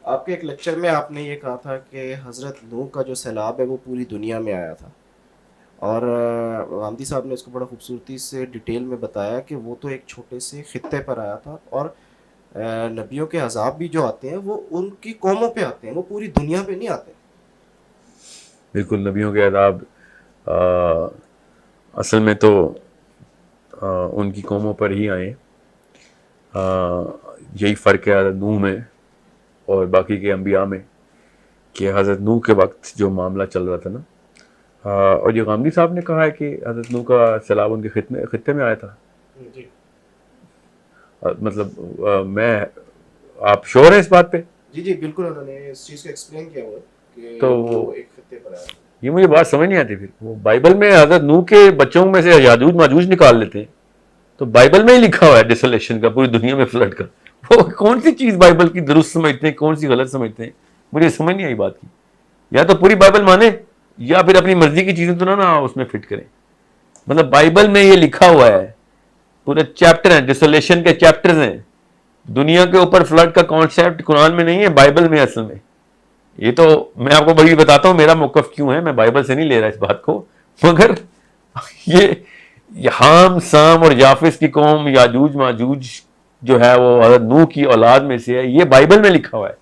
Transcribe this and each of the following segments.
آپ کے ایک لیکچر میں آپ نے یہ کہا تھا کہ حضرت نوح کا جو سیلاب ہے وہ پوری دنیا میں آیا تھا، اور غامدی صاحب نے اس کو بڑا خوبصورتی سے ڈیٹیل میں بتایا کہ وہ تو ایک چھوٹے سے خطے پر آیا تھا، اور نبیوں کے عذاب بھی جو آتے ہیں وہ ان کی قوموں پہ آتے ہیں، وہ پوری دنیا پہ نہیں آتے۔ بالکل، نبیوں کے عذاب اصل میں تو ان کی قوموں پر ہی آئے۔ یہی فرق ہے حضرت نوح میں اور باقی کے انبیاء میں کہ حضرت نوح کے وقت جو معاملہ چل رہا تھا نا، اور یہ غامدی صاحب نے کہا ہے کہ حضرت نوح کا سیلاب ان کے خطے میں آیا تھا۔ جی مطلب میں آپ شور ہیں اس بات پہ؟ جی جی بالکل، انہوں نے اس چیز کو ایکسپلین کیا ہوا کہ تو وہ ایک خطے پر آیا تھا۔ یہ مجھے بات سمجھ نہیں آتی۔ پھر وہ بائبل میں حضرت نوح کے بچوں میں سے یاجوج ماجوج نکال لیتے ہیں، تو بائبل میں ہی لکھا ہوا ہے ڈیسولیشن کا، پوری دنیا میں فلڈ کا۔ وہ کون سی چیز بائبل کی درست سمجھتے ہیں، کون سی غلط سمجھتے ہیں، مجھے سمجھ نہیں آئی بات کی۔ یا تو پوری بائبل مانے یا پھر اپنی مرضی کی چیزیں تو نہ اس میں فٹ کریں۔ مطلب بائبل میں یہ لکھا ہوا ہے، پورے چیپٹر ہیں، ڈیسولیشن کے چیپٹرز ہیں۔ دنیا کے اوپر فلڈ کا کانسیپٹ قرآن میں نہیں ہے، بائبل میں اصل میں۔ یہ تو میں آپ کو بڑی بتاتا ہوں میرا موقف کیوں ہے، میں بائبل سے نہیں لے رہا اس بات کو، مگر یہ حام سام اور یافس کی قوم یاجوج ماجوج جو ہے وہ حضرت نوح کی اولاد میں سے ہے، یہ بائبل میں لکھا ہوا ہے۔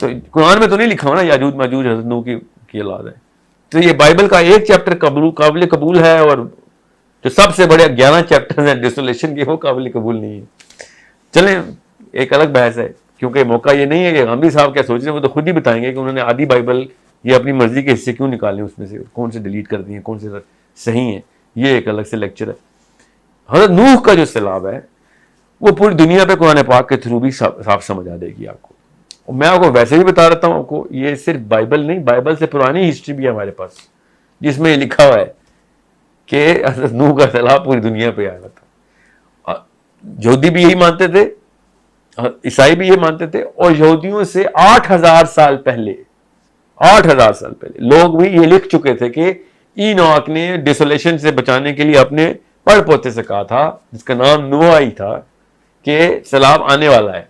تو قرآن میں تو نہیں لکھا ہوا نا یاجوج ماجوج حضرت نوح کی اولاد ہے۔ تو یہ بائبل کا ایک چیپٹر قابل قبول ہے، اور جو سب سے بڑے 11 چیپٹر ہیں ڈیسولیشن کے وہ قابل قبول نہیں ہے۔ چلیں ایک الگ بحث ہے، کیونکہ موقع یہ نہیں ہے کہ غامدی صاحب کیا سوچ رہے ہیں، وہ تو خود ہی بتائیں گے کہ انہوں نے آدھی بائبل یہ اپنی مرضی کے حصے کیوں نکالے، اس میں سے کون سے ڈیلیٹ کر دیے، کون سے صحیح ہیں، یہ ایک الگ سے لیکچر ہے۔ حضرت نوح کا جو سیلاب ہے وہ پوری دنیا پہ قرآن پاک کے تھرو بھی صاف سمجھ آ جائے گی آپ کو۔ اور میں آپ کو ویسے بھی بتا رہتا ہوں آپ کو، یہ صرف بائبل نہیں، بائبل سے پرانی ہسٹری بھی ہے ہمارے پاس جس میں یہ لکھا ہوا ہے کہ حضرت نوح کا سیلاب پوری دنیا پہ آیا تھا۔ یہودی بھی یہی مانتے تھے، عیسائی بھی یہ مانتے تھے، اور یہودیوں سے 8,000 سال پہلے لوگ بھی یہ لکھ چکے تھے کہ اینوک نے ڈیسولیشن سے بچانے کے لیے اپنے پڑ پوتے سے کہا تھا، جس کا نام نوح ہی تھا، کہ سیلاب آنے والا ہے۔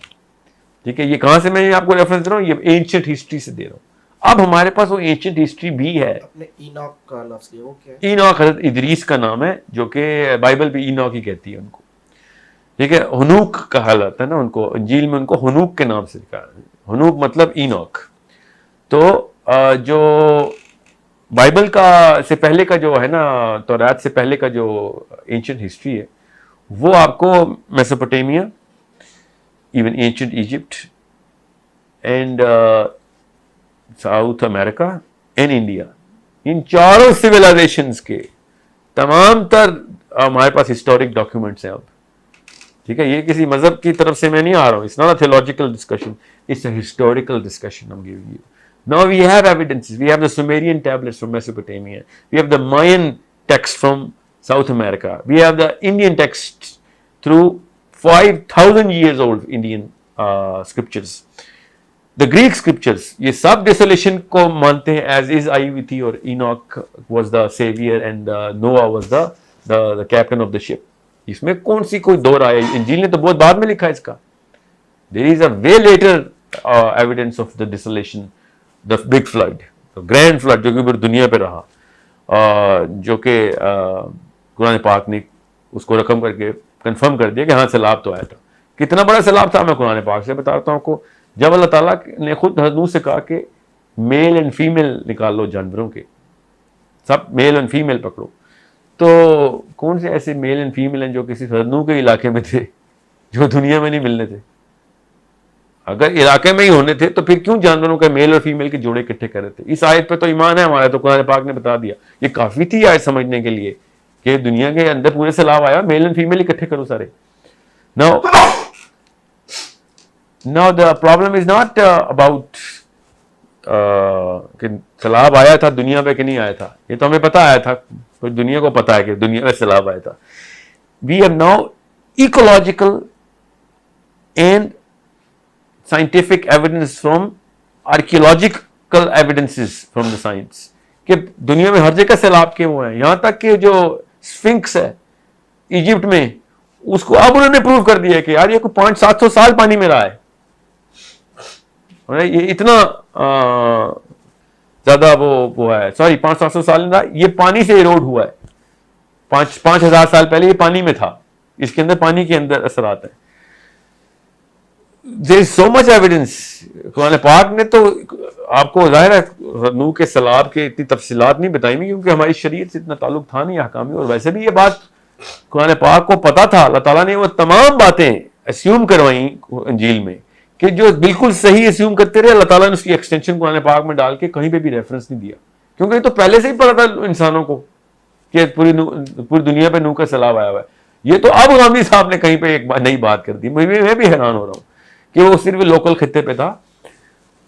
ٹھیک ہے، یہ کہاں سے میں آپ کو ریفرنس دے رہا ہوں، یہ اینشنٹ ہسٹری سے دے رہا ہوں۔ اب ہمارے پاس وہ اینشنٹ ہسٹری بھی ہے۔ اپنے اینوک کا لفظ لیا، وہ کیا ہے؟ اینوک حضرت ادریس کا نام ہے، جو کہ بائبل بھی اینوک ہی کہتی ہے ان کو۔ ٹھیک ہے، ہنوک کہا جاتا ہے نا ان کو، انجیل میں ان کو ہنوک کے نام سے لکھا ہے۔ ہنوک مطلب اینوک۔ تو جو بائبل کا سے پہلے کا جو ہے نا، تورات سے پہلے کا جو اینشنٹ ہسٹری ہے، وہ آپ کو Mesopotamia, even ancient Egypt and South America and India, ان چاروں سویلائزیشنز کے تمام تر ہمارے پاس ہسٹورک ڈاکیومنٹس ہیں اب۔ ٹھیک ہے، یہ کسی مذہب کی طرف سے میں نہیں آ رہا ہوں، it's not a theological discussion, it's a historical discussion I'm giving you. Now we have evidences. We have the Sumerian tablets from Mesopotamia. We have the Mayan text from South America. We have the Indian texts through 5,000 years old Indian scriptures. The Greek scriptures, یہ سب ڈیسولیشن کو مانتے ہیں as is I with you، اور Enoch was the savior and Noah was the captain of the ship. اس میں کون سی کوئی دو رائے؟ انجیل نے تو بہت بعد میں لکھا ہے اس کا۔ There is a way later evidence of the desolation, the big flood, the grand flood جو کہ پوری دنیا پہ رہا، جو کہ قرآن پاک نے اس کو رقم کر کے کنفرم کر دیا کہ ہاں سیلاب تو آیا تھا۔ کتنا بڑا سیلاب تھا میں قرآن پاک سے بتاتا ہوں آپ کو۔ جب اللہ تعالیٰ نے خود حضرت نوح سے کہا کہ میل اینڈ فیمیل نکال لو جانوروں کے، سب میل اینڈ فیمیل پکڑو، تو کون سے ایسے میل اینڈ فیمیل ہیں جو کسی حضرت نوح کے علاقے میں تھے جو دنیا میں نہیں ملنے تھے؟ اگر علاقے میں ہی ہونے تھے تو پھر کیوں جانوروں کے میل اور فیمیل کے جوڑے اکٹھے کر رہے تھے؟ اس آیت پہ تو ایمان ہے ہمارا، تو قرآن پاک نے بتا دیا، یہ کافی تھی آیت سمجھنے کے لیے کہ دنیا کے اندر پورے سیلاب آیا، میل اینڈ فیمیل اکٹھے کرو سارے۔ Now the problem is not about کہ سیلاب آیا تھا دنیا پہ کہ نہیں آیا تھا، یہ تو ہمیں پتا آیا تھا، دنیا کو پتا ہے کہ دنیا میں سیلاب آیا تھا۔ We have now ecological and scientific evidence from archaeological evidences from the science کہ دنیا میں ہر جگہ سیلاب کے ہوئے ہیں، یہاں تک کہ جو اسفنکس ہے ایجپٹ میں، اس کو اب انہوں نے پروو کر دیا کہ یار یہ کوئی 500-700 سال پانی میں رہا ہے، اور یہ اتنا زیادہ وہ ہے، سوری 500-700 سال میں یہ پانی سے ایروڈ ہوا ہے. 5,000 سال پہلے یہ پانی میں تھا، اس کے اندر پانی کے اندر اثرات ہیں. there is so much evidence. قرآن پاک نے تو آپ کو ظاہر ہے نوح کے سیلاب کے اتنی تفصیلات نہیں بتائی کیونکہ ہماری شریعت سے اتنا تعلق تھا نہیں احکامی، اور ویسے بھی یہ بات قرآن پاک کو پتا تھا. اللہ تعالیٰ نے وہ تمام باتیں اسیوم کروائیں انجیل میں کہ جو بالکل صحیح اسیوم کرتے رہے، اللہ تعالیٰ نے اس کی ایکسٹینشن قرآن پاک میں ڈال کے کہیں پہ بھی ریفرنس نہیں دیا، کیونکہ یہ تو پہلے سے ہی پتا تھا انسانوں کو کہ پوری دنیا پہ نوح کا سیلاب آیا ہوا ہے. یہ تو اب غامدی صاحب نے کہیں پہ ایک نئی بات کر دی. میں بھی حیران ہو رہا ہوں کہ وہ صرف لوکل خطے پہ تھا.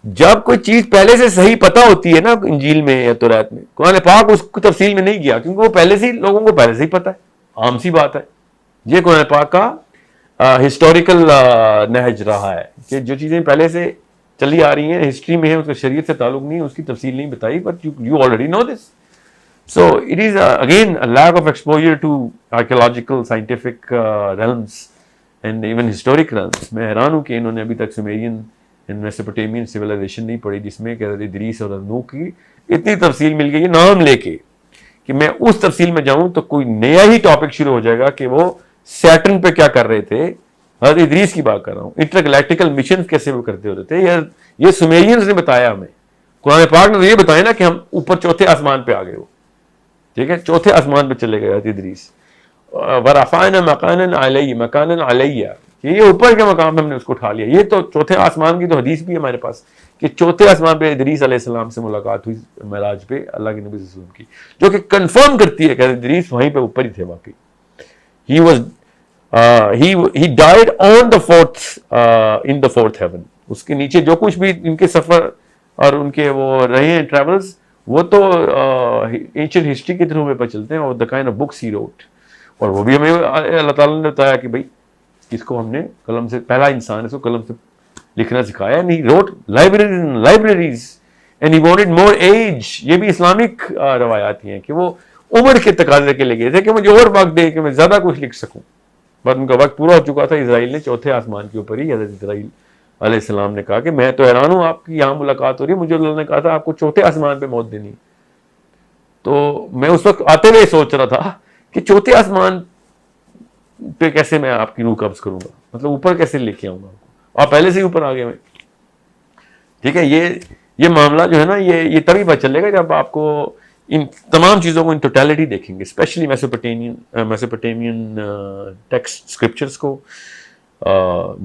جب کوئی چیز پہلے سے صحیح پتہ ہوتی ہے نا انجیل میں یا تورات میں، قرآن پاک اس کو تفصیل میں نہیں گیا کیونکہ وہ پہلے سے ہی لوگوں کو پہلے سے ہی پتہ ہے، عام سی بات ہے. یہ قرآن پاک کا ہسٹوریکل نہج رہا ہے کہ جو چیزیں پہلے سے چلی آ رہی ہیں، ہسٹری میں ہے، اس کا شریعت سے تعلق نہیں ہے، اس کی تفصیل نہیں بتائی، but you already know this. So it is again a lack of exposure to archaeological, scientific realms and even historic realms. میں حیران ہوں کہ انہوں نے ابھی تک سومیرین and Mesopotamian civilization نہیں پڑھی جس میں کہ حضرت ادریس اور نوح کی اتنی تفصیل مل گئی ہے نام لے کے کہ میں اس تفصیل میں جاؤں تو کوئی نیا ہی ٹاپک شروع ہو جائے گا کہ وہ سیٹرن پہ کیا کر رہے تھے. حضرت ادریس کی بات کر رہا ہوں. انٹرگلیکٹیکل مشن کیسے وہ کرتے ہوتے تھے، یہ سومیرینز نے بتایا ہمیں. قرآن پاک نے تو یہ بتایا نا کہ ہم اوپر چوتھے آسمان پہ آ گئے ہو، ٹھیک ہے، چوتھے آسمان پہ چلے گئے ادریس. ورفعنا مکانا علیہ، یہ اوپر کے مقام پہ ہم نے اس کو اٹھا لیا. یہ تو چوتھے آسمان کی تو حدیث بھی ہے ہمارے پاس کہ چوتھے آسمان پہ ادریس علیہ السلام سے ملاقات ہوئی معراج پہ اللہ کے نبی صلی اللہ علیہ وسلم کی، جو کہ کنفرم کرتی ہے کہ ادریس وہیں پہ اوپر ہی تھے واقعی. he died on the in the fourth heaven. اس کے نیچے جو کچھ بھی ان کے سفر اور ان کے وہ رہے ہیں ٹریولز، وہ تو اینشنٹ ہسٹری کے تھرو میں پتہ چلتے ہیں، اور the kind of books he wrote. اور وہ بھی ہمیں اللہ تعالیٰ نے بتایا کہ بھائی اس کو ہم نے قلم سے، پہلا انسان اس کو قلم سے لکھنا سکھایا. and he wrote libraries and he wanted more age. یہ بھی اسلامک روایات ہیں کہ وہ عمر کے تقاضے کے لے گئے تھے کہ مجھے اور وقت دے کہ میں زیادہ کچھ لکھ سکوں. بٹ ان کا وقت پورا ہو چکا تھا. اسرائیل نے چوتھے آسمان کے اوپر ہی حضرت اسرائیل علیہ السلام نے کہا کہ میں تو حیران ہوں آپ کی یہاں ملاقات ہو رہی ہے، مجھے اللہ نے کہا تھا آپ کو چوتھے آسمان پہ موت دینی. تو میں اس وقت آتے ہوئے سوچ رہا تھا کہ چوتھے آسمان پہ کیسے میں آپ کی روح قبض کروں گا، مطلب اوپر کیسے لے کے آؤں گا آپ پہلے سے ہی اوپر آ گئے میں. ٹھیک ہے، یہ معاملہ جو ہے نا یہ تبھی پتہ چلے گا جب آپ کو ان تمام چیزوں کو ان ٹوٹیلٹی دیکھیں گے، اسپیشلی میسوپوٹیمین ٹیکسٹ اسکرپچرس کو،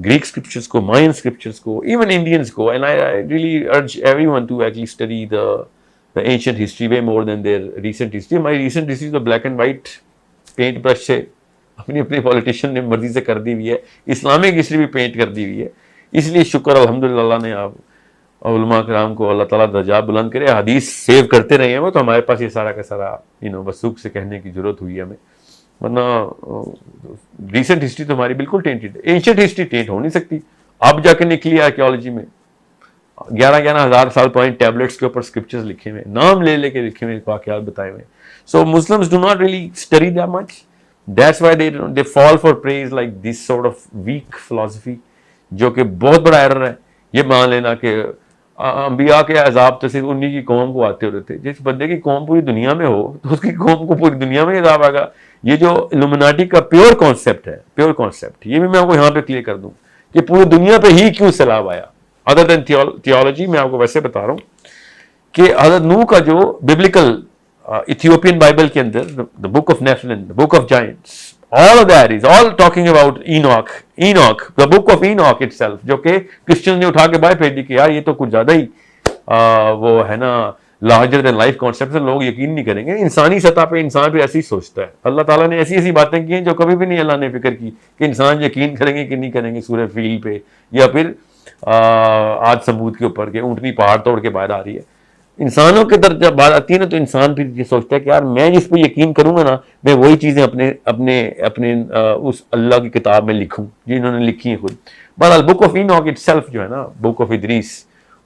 گریک اسکرپچرس کو، مائن اسکرپچرس کو، ایون انڈینس کو. And I really urge everyone to actually study the ancient history way more than their recent history. ہماری recent history تو black and white paint brush سے اپنی politician نے مرضی سے کر دی ہوئی ہے. اسلامک ہسٹری بھی پینٹ کر دی ہوئی ہے. اس لیے شکر الحمدللہ اللہ نے آپ علماء کرام کو اللہ تعالیٰ درجات بلند کرے، حدیث سیو کرتے رہے ہیں وہ، تو ہمارے پاس یہ سارا کا سارا وثوق سے کہنے کی ضرورت ہوئی ہمیں. ورنہ ریسنٹ ہسٹری تو ہماری بالکل ٹینٹڈ ہے. اینشنٹ ہسٹری ٹینٹ ہو نہیں سکتی. اب جا کے نکلی آرکیالوجی میں 11,000 سال پرانی ٹیبلٹس کے اوپر اسکرپچرز لکھے ہوئے، نام لے کے لکھے ہوئے، واقعات بتائے ہوئے. So Muslims do not really study that much. That's why they fall for prey like this sort of weak philosophy, جو کہ بہت بڑا ایرر ہے. یہ مان لینا کہ انبیاء کے عذاب تو صرف انہی کی قوم کو آتے ہوتے تھے. جس بندے کی قوم پوری دنیا میں ہو تو اس کی قوم کو پوری دنیا میں عذاب آئے گا. یہ جو الومناٹی کا پیور کانسیپٹ ہے، پیور کانسیپٹ، یہ بھی میں آپ کو یہاں پہ کلیئر کر دوں کہ پوری دنیا پہ ہی کیوں سیلاب آیا. ادر دین تھیولوجی میں آپ کو ویسے بتا رہا ہوں کہ حضرت نوح کا جو ببلیکل ایتھیوپین بائبل کے اندر the book of Nephilim, the book of giants, all of that is all talking about Enoch, the book of Enoch itself, جو کہ کرسچن نے اٹھا کے باہر پھینک دی کہ یار یہ تو کچھ زیادہ ہی وہ ہے نا larger than life concept سے لوگ یقین نہیں کریں گے. انسانی سطح پہ انسان پہ ایسی سوچتا ہے. اللہ تعالیٰ نے ایسی باتیں کی ہیں جو کبھی بھی نہیں اللہ نے فکر کی کہ انسان یقین کریں گے کہ نہیں کریں گے. سورہ فیل پہ یا پھر آج ثمود کے اوپر کہ اونٹنی پہاڑ توڑ کے باہر آ رہی ہے. انسانوں کے طرف جب بات آتی ہے نا تو انسان پھر یہ سوچتا ہے کہ یار میں جس پہ یقین کروں گا نا میں وہی چیزیں اپنے اس اللہ کی کتاب میں لکھوں جنہوں نے لکھی ہیں خود. بہرحال book of Enoch it self جو ہے نا، بک آف ادریس،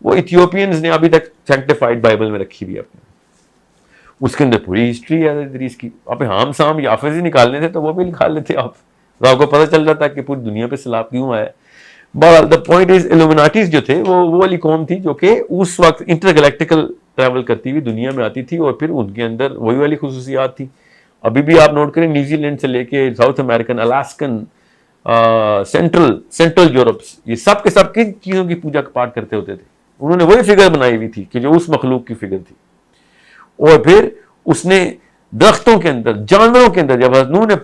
وہ ایتھیوپینز نے ابھی تک سینکٹیفائڈ بائبل میں رکھی ہوئی ہے اپنے. اس کے اندر پوری ہسٹری ہے ادریس کی. آپ ہام سام یافز ہی نکالنے تھے تو وہ بھی نکال لیتے آپ کو پتہ چل جاتا ہے کہ پوری دنیا پہ سیلاب کیوں آیا. بہرحال دا پوائنٹ از ایلومیناٹیز جو تھے وہ والی قوم تھی جو کہ اس وقت انٹر گلیکٹیکل ٹریول کرتی ہوئی دنیا میں آتی تھی, اور پھر ان کے اندر وہی والی خصوصیات تھی. ابھی بھی آپ نوٹ کریں نیوزی لینڈ سے لے کے ساؤتھ امریکن, الاسکن, سینٹرل یورپس, یہ سب کے سب کن چیزوں کی پوجا پاٹ کرتے ہوتے تھے. انہوں نے وہی فگر بنائی ہوئی تھی کہ جو اس مخلوق کی فگر تھی. اور پھر اس نے درختوں کے اندر, جانوروں کے اندر, جب نوح نے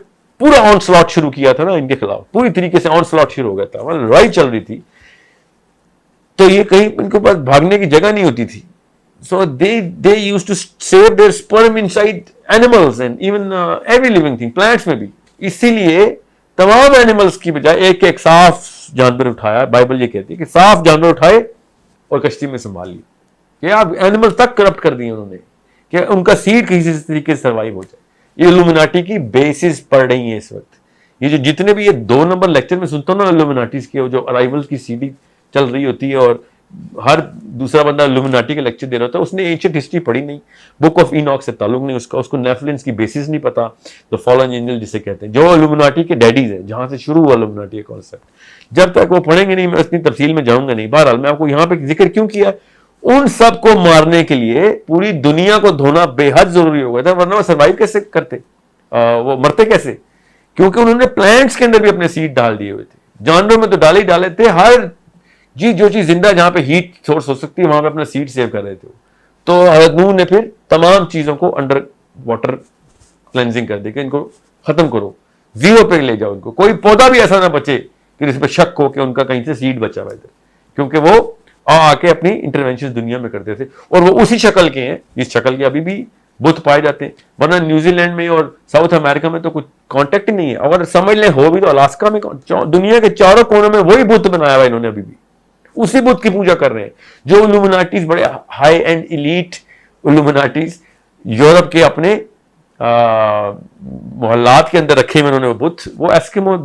پورا آن سلاٹ شروع کیا تھا نا ان کے خلاف, پوری طریقے سے آن سلاٹ شروع ہو گیا تھا, لڑائی چل رہی تھی, تو یہ کہیں ان کے پاس بھاگنے کی جگہ نہیں ہوتی تھی. So they used to save their sperm inside animals and even every living thing, plants میں بھی. اسی لیے تمام اینیملز کی بجائے ایک ایک صاف جانور اٹھایا. بائبل یہ کہتی ہے کہ صاف جانور اٹھائے اور کشتی میں سنبھال لی. کہ آپ اینیمل تک کرپٹ کر دیے انہوں نے کہ ان کا سیڈ کسی طریقے سے سروائیو ہو جائے. یہ الومناٹی کی بیسز پڑھ رہی ہیں اس وقت. یہ جو جتنے بھی یہ 2 نمبر لیکچر میں سنتا ہوں نا الومناٹیز کے, جو ارائیول کی سیڈی چل رہی ہوتی ہے اور ہر دوسرا بندہ الومناٹی کا لیکچر دے رہا ہوتا ہے, اس نے اینشنٹ ہسٹری پڑھی نہیں, بک آف ایناک سے تعلق نہیں اس کو نیفلنس کی بیسس نہیں پتا, تو فالن اینجل جسے کہتے ہیں, جو الومناٹی کے ڈیڈیز ہیں, جہاں سے شروع ہوا الومناٹی کا کانسیپٹ. جب تک وہ پڑھیں گے نہیں میں اتنی تفصیل میں جاؤں گا نہیں. بہرحال میں آپ کو یہاں پہ ذکر کیوں کیا, ان سب کو مارنے کے لیے پوری دنیا کو دھونا بے حد ضروری ہو گیا تھا, ورنہ وہ سروائیو کیسے کرتے, وہ مرتے کیسے؟ کیونکہ انہوں نے پلانٹس کے اندر بھی اپنے سیڈ ڈال دیے ہوئے تھے, جانوروں میں تو ڈالے ہی ڈالے تھے, ہر جو چیز زندہ جہاں پہ ہیٹ سورس ہو سکتی ہے وہاں پہ اپنا سیڈ سیو کر رہے تھے. تو حضرت نوح نے پھر تمام چیزوں کو انڈر واٹر کلینزنگ کر دی کہ ان کو ختم کرو, زیرو پہ لے جاؤ ان کو, کوئی پودا بھی ایسا نہ بچے کہ اس پہ شک ہو کہ ان کا کہیں سے سیڈ بچا ہوا ہے, کیونکہ وہ آ کے اپنی انٹروینشن دنیا میں کرتے تھے. اور وہ اسی شکل کے ہیں, اس شکل کے ابھی بھی بت پائے جاتے ہیں, ورنہ نیوزی لینڈ میں اور ساؤتھ امریکہ میں تو کچھ کانٹیکٹ نہیں ہے. اگر سمجھ لیں ہو بھی تو الاسکا میں, دنیا کے چاروں کونوں میں وہی بت بنایا ہوا انہوں نے, ابھی بھی اسی بت کی پوجا کر رہے ہیں. جو الومناٹیز بڑے ہائی اینڈ ایلیٹ الومناٹیز یورپ کے اپنے محلات کے اندر رکھے ہوئے انہوں نے وہ بت, وہ ایسکیمو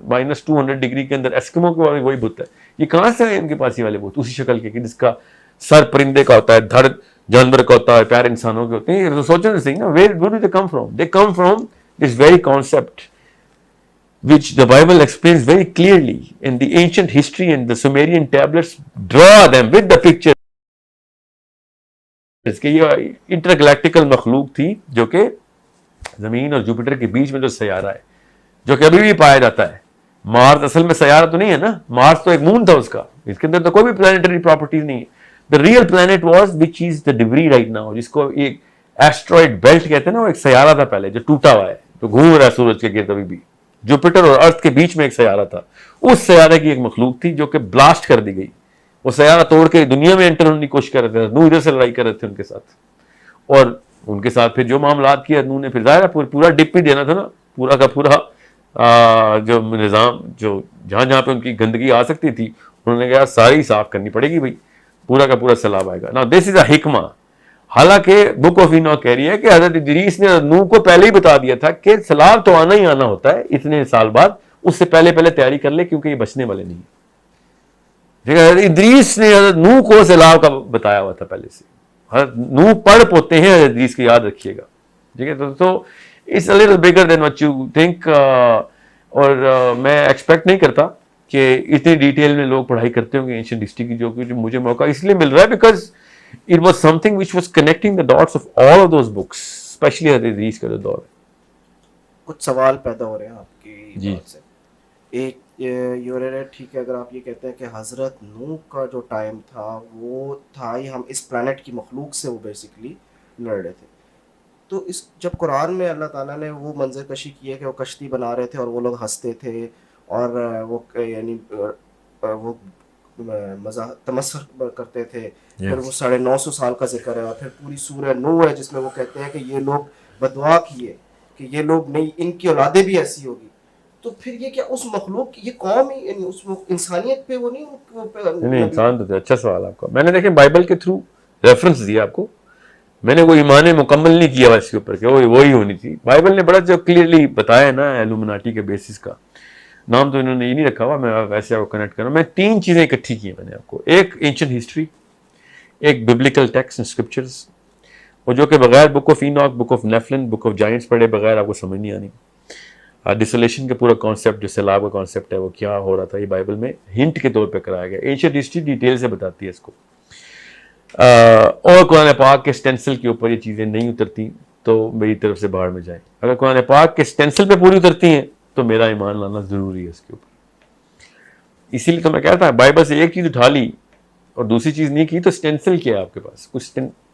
-200 ڈگری کے اندر ایسکیمو کے وہی بت ہے. یہ کہاں سے ہے ان کے پاس یہ والے بت, اسی شکل کے جس کا سر پرندے کا ہوتا ہے, دھڑ جانور کا ہوتا ہے, پیر انسانوں کے ہوتے ہیں. سوچیں صحیح نا, where do they come from? They come from this very concept which the Bible explains very clearly, and the ancient history and the Sumerian tablets draw them with the picture. اس کے یہ انٹرگلیکٹیکل مخلوق تھی جو کہ زمین اور جوپیٹر کے بیچ میں جو سیارہ ہے, جو کہ ابھی بھی پایا جاتا ہے. مارس اصل میں سیارہ تو نہیں ہے نا, مارس تو ایک مون تھا اس کا, اس کے اندر تو کوئی بھی پلانیٹری پراپرٹیز نہیں ہے. The real planet was which is the debris right now, جس کو ایک ایسٹرائڈ بیلٹ کہتے ہیں نا, وہ ایک سیارہ تھا پہلے جو ٹوٹا ہوا ہے, جو گھوم رہا ہے سورج کے گرد. ابھی بھی جوپیٹر اور ارتھ کے بیچ میں ایک سیارہ تھا, اس سیارے کی ایک مخلوق تھی جو کہ بلاسٹ کر دی گئی. وہ سیارہ توڑ کے دنیا میں انٹر ہونے کی کوشش کر رہے تھے, نوح ادھر سے لڑائی کر رہے تھے ان کے ساتھ, اور ان کے ساتھ پھر جو معاملات کیا نوح نے, پھر ظاہر ہے پورا ڈپ بھی دینا تھا نا, پورا کا پورا جو نظام, جو جہاں جہاں پہ ان کی گندگی آ سکتی تھی انہوں نے کہا ساری صاف کرنی پڑے گی بھائی, پورا کا پورا سیلاب آئے گا. نا دس از اے حکمہ. حالانکہ بک آف ایناک کہہ رہی ہے کہ حضرت ادریس نے نوح کو پہلے ہی بتا دیا تھا کہ سیلاب تو آنا ہی آنا ہوتا ہے اتنے سال بعد, اس سے پہلے تیاری کر لے کیونکہ یہ بچنے والے نہیں. حضرت ادریس نے حضرت نوح کو سیلاب کا بتایا ہوا تھا پہلے سے. حضرت نوح پڑھ پوتے ہیں حضرت ادریس کی, یاد رکھیے گا, ٹھیک ہے. تو it's a little bigger than what you think. اور میں ایکسپیکٹ نہیں کرتا کہ اتنی ڈیٹیل میں لوگ پڑھائی کرتے ہوں گے اینشنٹ ہسٹری کی, جو کہ مجھے موقع اس لیے مل رہا ہے because it was something which was connecting the dots of all of those books, especially حضرت ادریس کا جو دور ہے. کچھ سوال پیدا ہو رہے ہیں آپ کی جی بات سے. ایک یہ ہو رہا ہے, ٹھیک ہے, اگر آپ یہ کہتے ہیں کہ حضرت نوح کا جو ٹائم تھا وہ تھا ہی, ہم اس پلانٹ کی مخلوق سے وہ بیسیکلی لڑ رہے تھے, تو اس جب قرآن میں اللہ تعالیٰ نے وہ منظر کشی کی ہے کہ وہ کشتی بنا رہے تھے اور وہ لوگ ہنستے تھے اور وہ یعنی وہ تمسخر کرتے تھے, پھر وہ 950 سال کا ذکر ہے, اور پھر پوری سورہ نوح ہے جس میں وہ کہتے ہیں کہ یہ لوگ بدعا کیے کہ یہ لوگ نہیں, ان کی اولادیں بھی ایسی ہوگی. تو پھر یہ کیا اس مخلوق یہ قوم ہی یعنی اس انسانیت پہ وہ نہیں انسان تو تھے. اچھا سوال آپ کا. میں نے دیکھیں بائبل کے تھرو ریفرنس دیا آپ کو, میں نے کوئی ایمان مکمل نہیں کیا اس کے اوپر کہ وہی ہونی تھی. بائبل نے بڑا جو کلیئرلی بتایا نا ایلومناٹی کے بیسس کا, نام تو انہوں نے یہ نہیں رکھا ہوا, میں ویسے آپ کو کنیکٹ کر رہا ہوں. میں 3 چیزیں اکٹھی کی ہیں میں نے آپ کو, ایک اینشنٹ ہسٹری, ایک ببلیکل ٹیکسٹ اینڈ اسکرپچرز, اور جو کہ بغیر book of Enoch, book of Nephilim, book of giants پڑھے بغیر آپ کو سمجھ نہیں آنی. ڈسولیشن کا پورا کانسیپٹ جو سیلاب کا کانسیپٹ ہے وہ کیا ہو رہا تھا یہ بائبل میں ہنٹ کے طور پہ کرایا گیا. اینشینٹ ہسٹری ڈیٹیل سے بتاتی ہے اس کو. اور قرآن پاک کے سٹینسل کے اوپر یہ چیزیں نہیں اترتی تو میری طرف سے باہر میں جائیں. اگر قرآن پاک کے سٹینسل پہ پوری اترتی ہیں تو میرا ایمان لانا ضروری ہے اس کے اوپر. اسی لیے تو میں کہتا ہوں بائبل سے ایک چیز اٹھا لی اور دوسری چیز نہیں کی تو سٹینسل کیا ہے آپ کے پاس,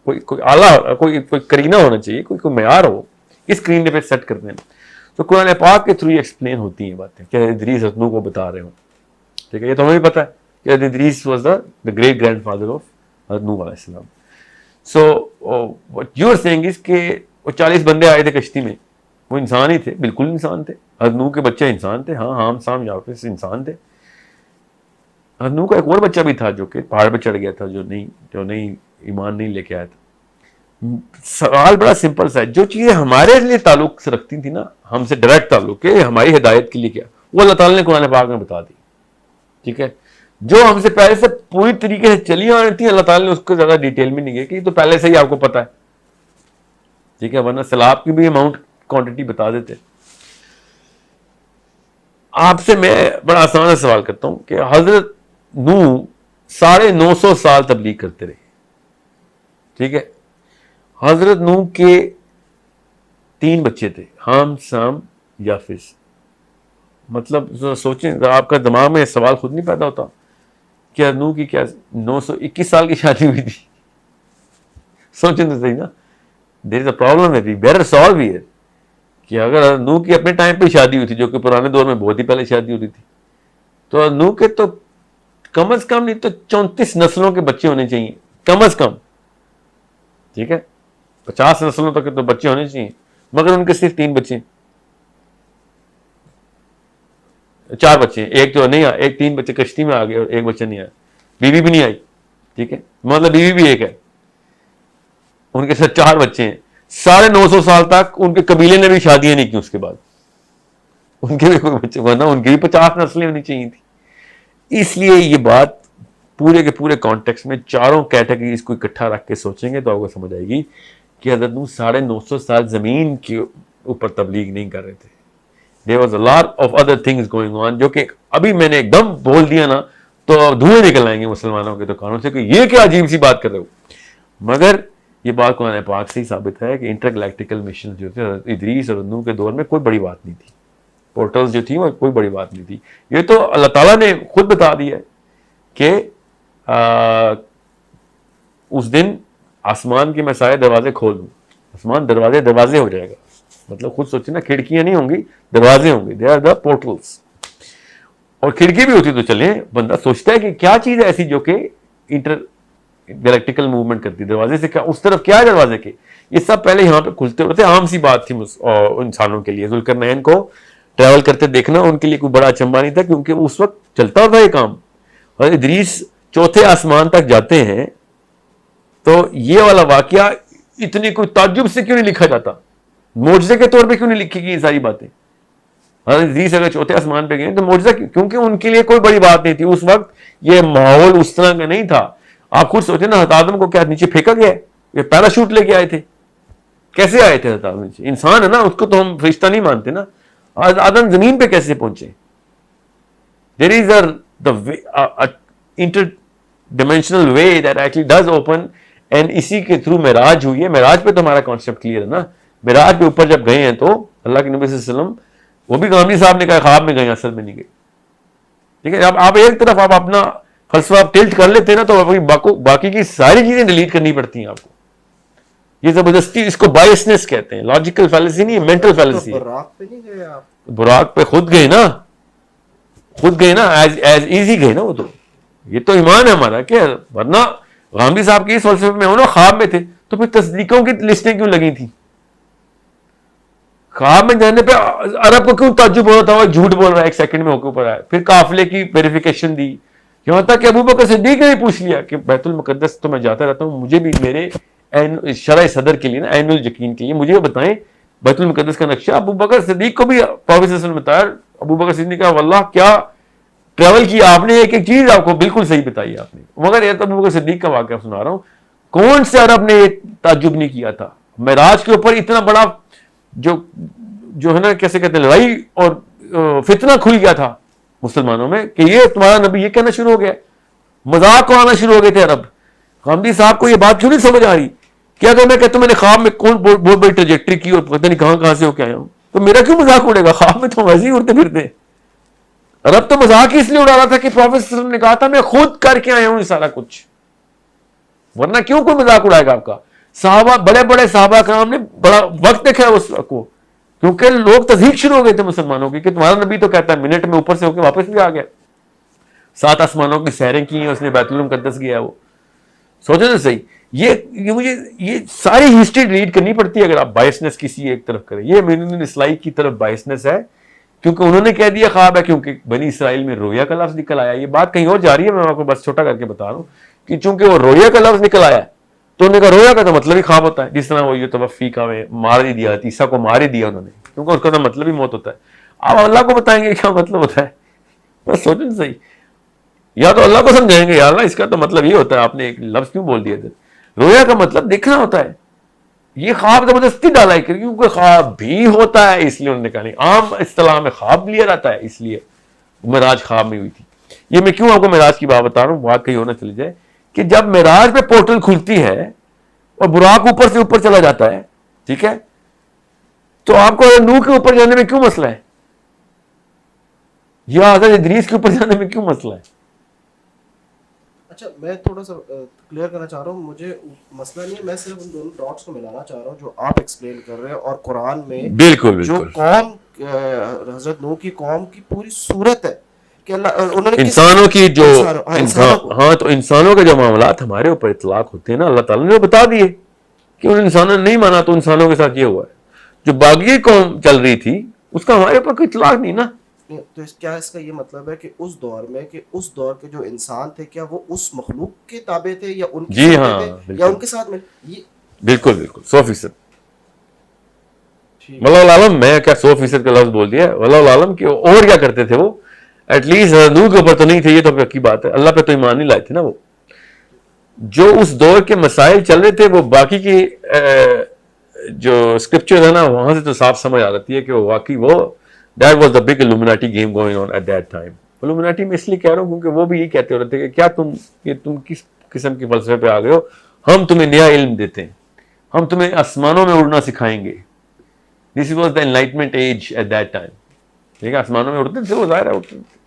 کوئی اعلیٰ کوئی کرینہ ہونا چاہیے, کوئی معیار ہو اس کرینہ پہ سیٹ کرنے میں. تو قرآن پاک کے تھرو ایکسپلین ہوتی ہیں باتیں کہ ادریس ادنو کو بتا رہے ہوں. ٹھیک ہے, یہ تو ہمیں بھی پتہ ہے کہ Idris was the great grandfather of نوح علیہ السلام. So what you are seeing is کہ وہ 40 بندے آئے تھے کشتی میں, وہ انسان ہی تھے, بالکل انسان تھے. نوح کے بچے انسان تھے, ہاں ہام سام یافس انسان تھے. نوح کا ایک اور بچہ بھی تھا جو کہ پہاڑ پہ چڑھ گیا تھا, جو نہیں ایمان نہیں لے کے آیا تھا. سوال بڑا سمپل سا ہے, جو چیزیں ہمارے لیے تعلق سے رکھتی تھی نا, ہم سے ڈائریکٹ تعلق ہے ہماری ہدایت کے لیے کیا, وہ اللہ تعالیٰ نے قرآن پاک میں بتا دی. ٹھیک ہے, جو ہم سے پہلے سے پوری طریقے سے چلی آ رہی تھی اللہ تعالیٰ نے اس کو زیادہ ڈیٹیل میں نہیں گیا کہ یہ تو پہلے سے ہی آپ کو پتا ہے. ٹھیک ہے, ورنہ سیلاب کی بھی اماؤنٹ کوانٹٹی بتا دیتے. آپ سے میں بڑا آسان سوال کرتا ہوں کہ حضرت نوح 950 سال تبلیغ کرتے رہے. ٹھیک ہے, حضرت نوح کے 3 بچے تھے, حام سام یافس. مطلب سوچیں, آپ کا دماغ میں سوال خود نہیں پیدا ہوتا کہ نوح کی کیا 921 سال کی شادی ہوئی تھی. سوچیں تو صحیح نا, دیر از اے پرابلم ہے, بیٹر سالو ہی ہے کہ اگر نوح کی اپنے ٹائم پہ شادی ہوئی تھی, جو کہ پرانے دور میں بہت ہی پہلے شادی ہوتی تھی, تو نوح کے تو کم از کم نہیں تو 34 نسلوں کے بچے ہونے چاہیے کم از کم. ٹھیک ہے, 50 نسلوں تک تو بچے ہونے چاہیے, مگر ان کے صرف 3 بچے, 4 بچے, ایک تو نہیں آیا, 3 بچے کشتی میں آ گئے اور ایک بچہ نہیں آیا, بیوی بھی نہیں آئی. ٹھیک ہے, مطلب بیوی بھی ایک ہے, ان کے ساتھ 4 بچے ہیں. 950 سال تک ان کے قبیلے نے بھی شادیاں نہیں کی اس کے بعد, ان کے بھی کوئی بچے, ورنہ ان کی بھی 50 نسلیں ہونی چاہیے تھی. اس لیے یہ بات پورے کے پورے کانٹیکس میں چاروں کیٹیگریز کو اکٹھا رکھ کے سوچیں گے تو آپ کو سمجھ آئے گی کہ حضرت نوح 950 سال زمین کے اوپر تبلیغ نہیں کر رہے تھے. There was a lot of other things going on, جو کہ ابھی میں نے ایک دم بول دیا نا تو دھوئیں نکل آئیں گے مسلمانوں کے دکانوں سے کہ یہ کیا عجیب سی بات کر رہے ہو. مگر یہ بات قرآن پاک سے ہی ثابت ہے کہ انٹر گلیکٹیکل مشن جو تھے ادریس اور نوح کے دور میں کوئی بڑی بات نہیں تھی. پورٹلز جو تھی وہ کوئی بڑی بات نہیں تھی. یہ تو اللہ تعالیٰ نے خود بتا دیا ہے کہ اس دن آسمان کے میں سارے دروازے کھول دوں, آسمان دروازے ہو جائے گا. مطلب خود سوچیں نا, کھڑکیاں نہیں ہوں گی, دروازے ہوں گے. They are the portals. اور کھڑکی بھی ہوتی تو چلیں, بندہ سوچتا ہے کہ کیا چیز ہے ایسی جو کہ انٹر گلیکٹیکل موومنٹ کرتی, دروازے سے کیا اس طرف کیا ہے دروازے کے, یہ سب پہلے یہاں پہ کھلتے ہوتے. عام سی بات تھی انسانوں کے لیے. ذوالقرنین کو ٹریول کرتے دیکھنا ان کے لیے کوئی بڑا اچنبا نہیں تھا, کیونکہ اس وقت چلتا تھا یہ کام. اور ادریس 4تھے آسمان تک جاتے ہیں تو یہ والا واقعہ اتنی کوئی تعجب سے کیوں نہیں لکھا جاتا, معجزے کے طور پہ کیوں نہیں لکھی گئی یہ ساری باتیں. ادریس اگر 4تھے آسمان پہ گئے تو معجزہ, کیونکہ ان کے لیے کوئی بڑی بات نہیں تھی اس وقت. یہ ماحول اس طرح کا نہیں تھا. آپ خود سوچیں نا, حضرت آدم کو کیا نیچے پھینکا گیا, یہ پیراشوٹ لے کے آئے تھے, کیسے آئے تھے حضرت آدم نیچے؟ انسان ہے نا, اس کو تو ہم فرشتہ نہیں مانتے نا. حضرت آدم زمین پہ کیسے پہنچے؟ There is interdimensional way that actually does open, and اسی کے تھرو معراج ہوئی ہے. معراج پہ تو ہمارا کانسیپٹ کلیئر ہے نا. معراج پہ اوپر جب گئے ہیں تو اللہ کے نبی صلی اللہ علیہ وسلم, وہ بھی غامدی صاحب نے کہا خواب میں گئے, اصل میں نہیں گئے. ٹھیک ہے, آپ ایک طرف آپ اپنا فلسفہ ٹلٹ کر لیتے ہیں نا تو باقی کی ساری چیزیں ڈیلیٹ کرنی پڑتی ہیں آپ کو. یہ زبردستی, اس کو بائسنس کہتے ہیں. لاجیکل فیلیسی نہیں, مینٹل فیلیسی ہے. براق پہ نہیں گئے آپ؟ براق پہ خود گئے نا, ایز ایزی گئے نا وہ تو. یہ تو ایمان ہے ہمارا کہ, ورنہ غامدی صاحب کی اس فلسفے میں انہوں خواب میں تھے تو پھر تصدیقوں کی لسٹیں کیوں لگی تھیں؟ خواب میں جانے پہ عرب کو کیوں تعجب ہو رہا تھا, وہ جھوٹ بول رہا ہے, 1 سیکنڈ میں ہو کے اوپر آیا. پھر قافلے کی ویریفیکیشن دی, یہاں تک کہ ابوبکر صدیق نے پوچھ لیا کہ بیت المقدس تو میں جاتا رہتا ہوں, مجھے بھی میرے شرح صدر کے لیے نا, عین الیقین کے لیے مجھے بتائیں بیت المقدس کا نقشہ. ابوبکر صدیق کو بھی پروفیسر صلی اللہ علیہ وسلم نے بتایا. ابوبکر صدیق نے کہا واللہ کیا ٹریول کیا آپ نے, ایک ایک چیز آپ کو بالکل صحیح بتائی آپ نے. مگر یہ تو ابوبکر صدیق کا واقعہ سنا رہا ہوں, کون سے عرب نے یہ تعجب نہیں کیا تھا معراج کے اوپر اتنا بڑا جو جو ہے نا کیسے کہتے ہیں لڑائی اور فتنہ کھل گیا تھا مسلمانوں میں کہ یہ تمہارا نبی یہ کہنا شروع ہو گیا, مذاق کو آنا شروع ہو گئے تھے عرب. غامدی صاحب کو یہ بات کیوں نہیں سمجھ آ رہی کہ اگر میں کہتا ہوں میں نے خواب میں کون بہت بڑی ٹریجیکٹری کی اور پتہ نہیں کہاں سے ہو کے آیا ہوں, تو میرا کیوں مذاق اڑے گا؟ خواب میں تو ویسے ہی اڑتے پھرتے. عرب تو مذاق ہی اس لیے اڑا رہا تھا کہ پروفیٹ صلی اللہ علیہ وسلم نے کہا تھا میں خود کر کے آیا ہوں یہ سارا کچھ, ورنہ کیوں کوئی مذاق اڑائے گا آپ کا؟ صحابہ, بڑے بڑے صحابہ کرام نے بڑا وقت دیکھا ہے اس کو, کیونکہ لوگ تصدیق شروع ہو گئے تھے مسلمانوں کی کہ تمہارا نبی تو کہتا ہے منٹ میں اوپر سے ہو کے واپس بھی آ گیا, 7 آسمانوں کی سیریں کی ہیں اس نے, بیت المقدس گیا. وہ سوچو تو صحیح, یہ مجھے یہ ساری ہسٹری ریڈ کرنی پڑتی ہے اگر آپ بائسنس کسی ایک طرف کریں. یہ معین اصلاحی کی طرف بائسنس ہے, کیونکہ انہوں نے کہہ دیا خواب ہے, کیونکہ بنی اسرائیل میں رویا کا لفظ نکل آیا. یہ بات کہیں اور جا رہی ہے, میں آپ کو بس چھوٹا کر کے بتا رہا ہوں کہ چونکہ وہ رویا کا لفظ نکل آیا تو انہوں نے کہا رویا کا تو مطلب ہی خواب ہوتا ہے, جس طرح وہ توفی کا مار ہی دیا, عیسیٰ کو مار ہی دیا انہوں نے, کیونکہ اس کا تو مطلب ہی موت ہوتا ہے. آپ اللہ کو بتائیں گے کیا مطلب ہوتا ہے؟ بس سوچیں صحیح, یا تو اللہ کو سمجھائیں گے یا اللہ اس کا تو مطلب یہ ہوتا ہے, آپ نے ایک لفظ کیوں بول دیا تھا؟ رویا کا مطلب دیکھنا ہوتا ہے. یہ خواب زبردستی ڈالا ہے کیونکہ خواب بھی ہوتا ہے, اس لیے انہوں نے کہا نہیں. عام اصطلاح میں خواب لیا جاتا ہے, اس لیے معراج خواب میں ہوئی تھی. یہ میں کیوں آپ کو معراج کی بات بتا رہا ہوں, بات کہیں ہونا چلی جائے کہ جب معراج پہ پورٹل کھلتی ہے اور براق اوپر سے اوپر چلا جاتا ہے, ٹھیک ہے, تو آپ کو نوح کے اوپر جانے میں کیوں مسئلہ ہے, یا حضرت ادریس کے اوپر جانے میں کیوں مسئلہ ہے؟ اچھا میں تھوڑا سا کلیئر کرنا چاہ رہا ہوں, مجھے مسئلہ نہیں ہے, میں صرف ان دونوں ڈاٹس کو ملانا چاہ رہا ہوں جو آپ ایکسپلین کر رہے ہیں اور قرآن میں بالکل جو قوم حضرت نوح کی قوم کی پوری صورت ہے کہ اللہ انہوں نے انسانوں کی جو ہاں, تو انسانوں کے جو معاملات ہمارے اوپر اطلاق ہوتے ہیں نا, اللہ تعالیٰ نے بتا دیے کہ ان انسانوں نے نہیں مانا تو انسانوں کے ساتھ یہ ہوا ہے. جو باقی قوم چل رہی تھی اس کا ہمارے اوپر کوئی اطلاق نہیں نا. تو کیا اس کا یہ مطلب ہے کہ اس دور میں کہ اس دور کے جو انسان تھے کیا وہ اس مخلوق کے تابع تھے یا ان کے ساتھ تھے یا ان کے ساتھ میں؟ بالکل بالکل 100%. واللہ عالم, میں کیا 100% کا لفظ بول دیا, واللہ عالم کہ اور کیا کرتے تھے وہ, ایٹ لیسٹ نوح کے اوپر تو نہیں تھے, یہ تو پکی بات ہے. اللہ پہ تو ایمان نہیں لائے تھے نا. وہ جو اس دور کے مسائل چل رہے تھے وہ باقی کی جو اسکرپچر ہے نا وہاں سے تو صاف سمجھ آ رہتی ہے کہ وہ واقعی وہ that was the big Illuminati game going on at that time. Illuminati میں اس لیے کہہ رہا ہوں کیونکہ وہ بھی یہ کہتے ہوتے تھے کہ کیا تم کس قسم کے فلسفے پہ آ گئے ہو, ہم تمہیں نیا علم دیتے ہیں, ہم تمہیں آسمانوں میں اڑنا سکھائیں گے. This was the enlightenment age at that time. ٹھیک ہے, آسمانوں میں اڑتے تھے وہ, ظاہر ہے اڑتے تھے.